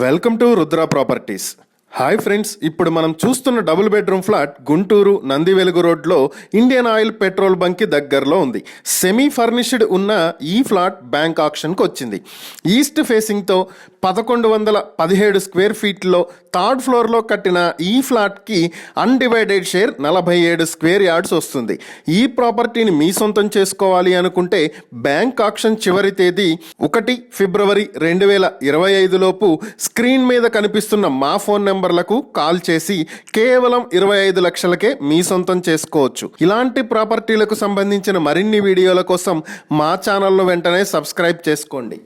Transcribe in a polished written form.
Welcome to Rudra properties. Hi friends, ఇప్పుడు మనం చూస్తున్న double bedroom flat Guntur Nandi వెలుగు రోడ్లో ఇండియన్ ఆయిల్ పెట్రోల్ బంక్కి దగ్గరలో ఉంది. సెమీ ఫర్నిష్డ్ ఉన్న ఈ ఫ్లాట్ బ్యాంక్ ఆక్షన్కి వచ్చింది. ఈస్ట్ ఫేసింగ్తో 1117 స్క్వేర్ ఫీట్లో థర్డ్ ఫ్లోర్లో కట్టిన ఈ ఫ్లాట్కి అన్డివైడెడ్ షేర్ 47 స్క్వేర్ యార్డ్స్ వస్తుంది. ఈ ప్రాపర్టీని మీ సొంతం చేసుకోవాలి అనుకుంటే బ్యాంక్ ఆక్షన్ చివరి తేదీ 1 ఫిబ్రవరి 2025 లోపు స్క్రీన్ మీద కనిపిస్తున్న మా ఫోన్ నెంబర్లకు కాల్ చేసి కేవలం 25 లక్షలకే మీ సొంతం చేసుకోవచ్చు. ఇలాంటి ప్రాపర్టీలకు సంబంధించిన మరిన్ని వీడియోల కోసం మా ఛానల్ను వెంటనే సబ్స్క్రైబ్ చేసుకోండి.